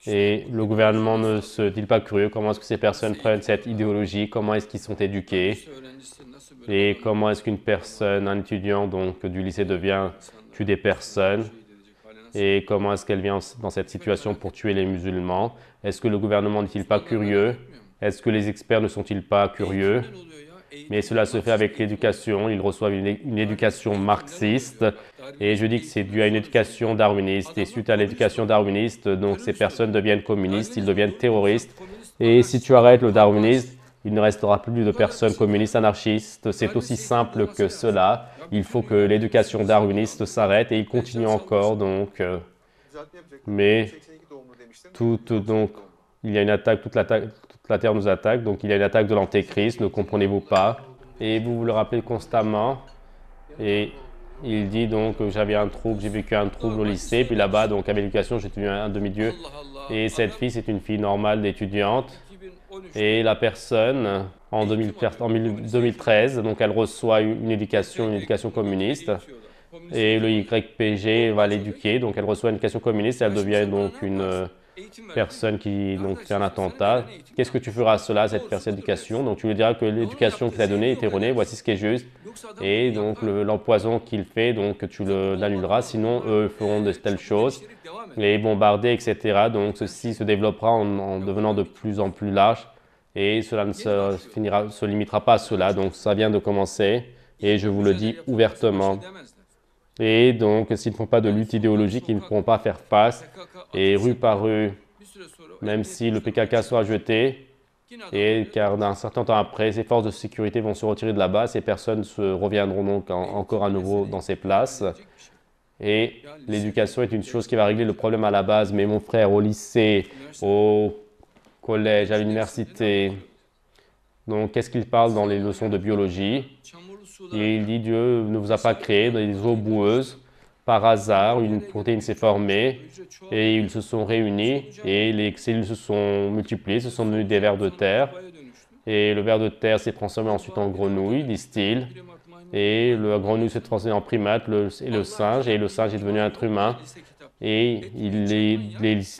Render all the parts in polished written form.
Et le gouvernement ne se dit pas curieux comment est-ce que ces personnes prennent cette idéologie, comment est-ce qu'ils sont éduqués et comment est-ce qu'une personne, un étudiant donc du lycée tue des personnes et comment est-ce qu'elle vient dans cette situation pour tuer les musulmans. Est-ce que le gouvernement n'est-il pas curieux? Est-ce que les experts ne sont-ils pas curieux? Mais cela se fait avec l'éducation. Ils reçoivent une éducation marxiste. Et je dis que c'est dû à une éducation darwiniste. Et suite à l'éducation darwiniste, donc ces personnes deviennent communistes, ils deviennent terroristes. Et si tu arrêtes le darwinisme, il ne restera plus de personnes communistes anarchistes. C'est aussi simple que cela. Il faut que l'éducation darwiniste s'arrête et il continue encore. Donc, mais donc, il y a une attaque, toute la terre nous attaque. Donc, il y a une attaque de l'antéchrist. Ne comprenez-vous pas? Et vous le rappelez constamment. Et il dit donc que j'avais un trouble, j'ai vécu un trouble au lycée, puis là-bas, donc avec l'éducation, j'ai devenu un demi-dieu. Et cette fille, c'est une fille normale d'étudiante. Et la personne, en 2013, donc elle reçoit une éducation communiste. Et le YPG va l'éduquer, donc elle reçoit une éducation communiste, et elle devient donc une personne qui donc, fait un attentat. Qu'est-ce que tu feras à cela, cette personne d'éducation? Donc tu lui diras que l'éducation qu'il a donnée est erronée, voici ce qui est juste. Et donc l'empoison qu'il fait, donc tu l'annuleras, sinon eux feront de telles choses, les bombarder, etc. Donc ceci se développera en devenant de plus en plus large et cela ne se limitera pas à cela. Donc ça vient de commencer et je vous le dis ouvertement. Et donc, s'ils ne font pas de lutte idéologique, ils ne pourront pas faire face. Et rue par rue, même si le PKK sera jeté, et car d'un certain temps après, ces forces de sécurité vont se retirer de là-bas, ces personnes reviendront donc encore à nouveau dans ces places. Et l'éducation est une chose qui va régler le problème à la base. Mais mon frère, au lycée, au collège, à l'université, donc qu'est-ce qu'il parle dans les leçons de biologie? Et il dit Dieu ne vous a pas créé des eaux boueuses. Par hasard, une protéine s'est formée et ils se sont réunis et les cellules se sont multipliées, ce sont devenus des vers de terre. Et le ver de terre s'est transformé ensuite en grenouille, disent-ils. Et la grenouille s'est transformée en primate et le singe est devenu un être humain. Et les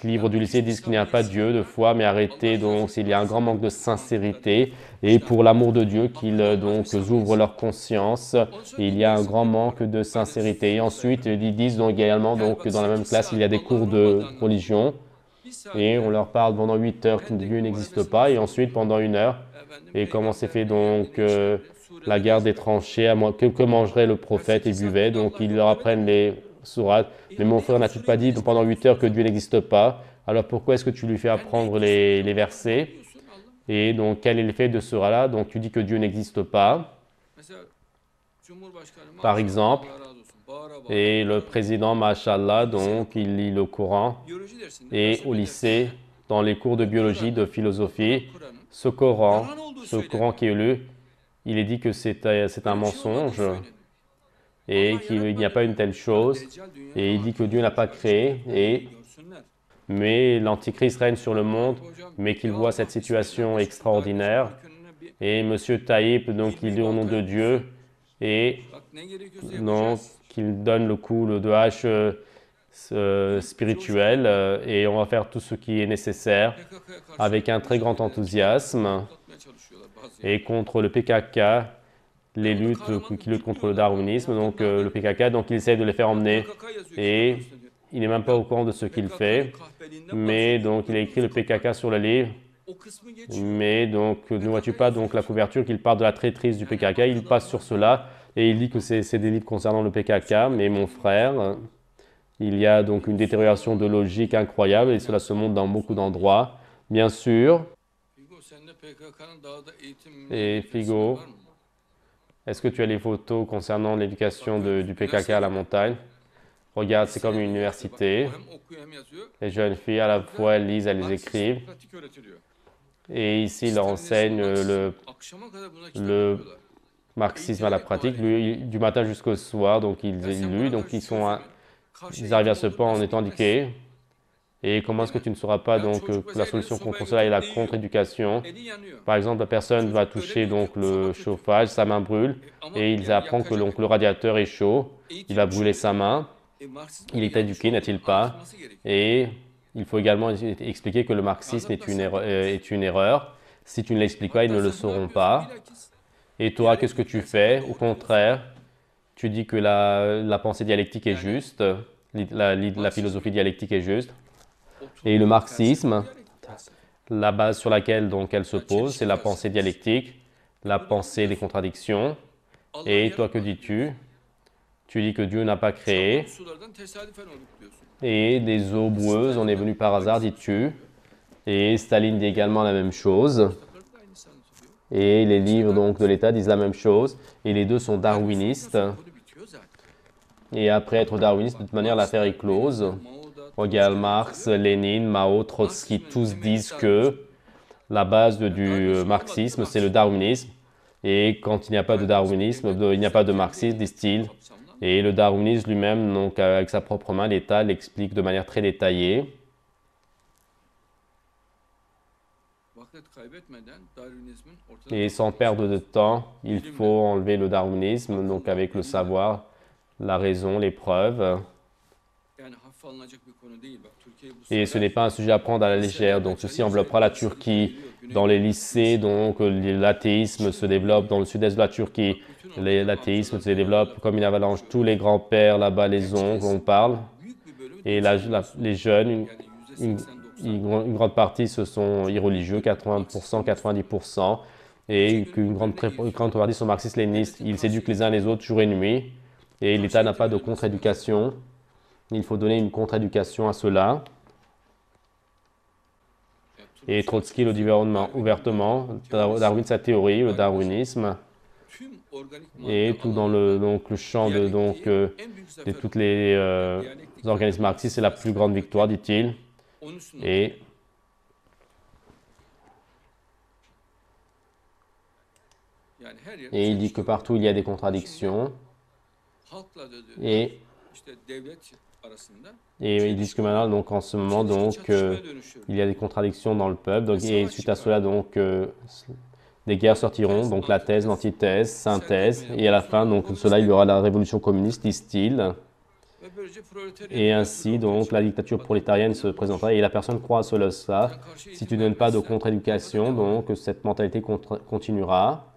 livres du lycée disent qu'il n'y a pas de Dieu, de foi, mais arrêtez donc s'il y a un grand manque de sincérité. Et pour l'amour de Dieu, qu'ils donc ouvrent leur conscience. Et il y a un grand manque de sincérité. Et ensuite, ils disent donc également donc, que dans la même classe, il y a des cours de religion. Et on leur parle pendant 8 heures que Dieu n'existe pas. Et ensuite, pendant 1 heure, et comment s'est fait donc la guerre des tranchées, que mangerait le prophète et buvait. Donc ils leur apprennent les sourates. Mais mon frère, n'a-t-il pas dit pendant 8 heures que Dieu n'existe pas? Alors pourquoi est-ce que tu lui fais apprendre les versets? Et donc quel est l'effet de ce là? Donc tu dis que Dieu n'existe pas, par exemple. Et le président, Mashallah, donc il lit le Coran. Et au lycée, dans les cours de biologie, de philosophie, ce Coran qui est lu, il est dit que c'est un mensonge et qu'il n'y a pas une telle chose. Et il dit que Dieu n'a pas créé, mais l'Antichrist règne sur le monde, mais qu'il voit cette situation extraordinaire. Et M. Taïb, donc il dit au nom de Dieu, et donc qu'il donne le coup de hache spirituel et on va faire tout ce qui est nécessaire avec un très grand enthousiasme et contre le PKK, les luttes qui luttent contre le darwinisme, donc le PKK, donc il essaie de les faire emmener et il n'est même pas au courant de ce qu'il fait, mais donc il a écrit le PKK sur le livre, mais donc ne vois-tu pas donc la couverture qu'il parle de la traîtrise du PKK, il passe sur cela et il dit que c'est des livres concernant le PKK, mais mon frère, il y a donc une détérioration de logique incroyable et cela se montre dans beaucoup d'endroits, bien sûr. Et Figo, est-ce que tu as les photos concernant l'éducation du PKK à la montagne? Regarde, c'est comme une université. Les jeunes filles, à la fois, elles lisent, elles écrivent. Et ici, ils leur enseignent le marxisme à la pratique, du matin jusqu'au soir. Donc, ils luent, donc ils arrivent à ce point en étant éduqués. Et comment est-ce que tu ne sauras pas donc que la solution contre cela est la contre-éducation? Par exemple, la personne va toucher donc le chauffage, sa main brûle, et il apprend que donc, le radiateur est chaud, il va brûler sa main. Il est éduqué, n'est-il pas? Et il faut également expliquer que le marxisme est une erreur. Si tu ne l'expliques pas, ils ne le sauront pas. Et toi, qu'est-ce que tu fais? Au contraire, tu dis que la pensée dialectique est juste, la philosophie dialectique est juste. Et le marxisme, la base sur laquelle donc elle se pose, c'est la pensée dialectique, la pensée des contradictions. Et toi, que dis-tu? Tu dis que Dieu n'a pas créé. Et des eaux boueuses, on est venu par hasard, dis-tu. Et Staline dit également la même chose. Et les livres donc de l'État disent la même chose. Et les deux sont darwinistes. Et après être darwiniste, de toute manière, l'affaire est close. Regarde, Marx, Lénine, Mao, Trotsky, tous disent que la base du marxisme, c'est le darwinisme. Et quand il n'y a pas de darwinisme, il n'y a pas de marxisme, disent-ils. Et le darwinisme lui-même, donc avec sa propre main, l'État l'explique de manière très détaillée. Et sans perdre de temps, il faut enlever le darwinisme, donc avec le savoir, la raison, les preuves. Et ce n'est pas un sujet à prendre à la légère. Donc ceci enveloppera la Turquie dans les lycées. Donc l'athéisme se développe dans le sud-est de la Turquie. L'athéisme se développe comme une avalanche. Tous les grands-pères là-bas, les oncles, on parle. Et les jeunes, une grande partie, ce sont irreligieux, 80%, 90%. Et une grande partie sont marxistes-léninistes. Ils s'éduquent les uns les autres jour et nuit. Et l'État n'a pas de contre-éducation. Il faut donner une contre-éducation à cela. Et Trotsky le dit ouvertement, Darwin sa théorie, le darwinisme, et tout dans le champ de tous les organismes marxistes, c'est la plus grande victoire, dit-il. Et il dit que partout il y a des contradictions. Et ils disent que maintenant, donc en ce moment, donc il y a des contradictions dans le peuple. Donc, et suite à cela, donc des guerres sortiront. Donc la thèse, l'antithèse, synthèse. Et à la fin, donc de cela, il y aura la révolution communiste, disent-ils. Et ainsi, donc la dictature prolétarienne se présentera. Et la personne croit à cela. Si tu ne donnes pas de contre-éducation, donc cette mentalité continuera.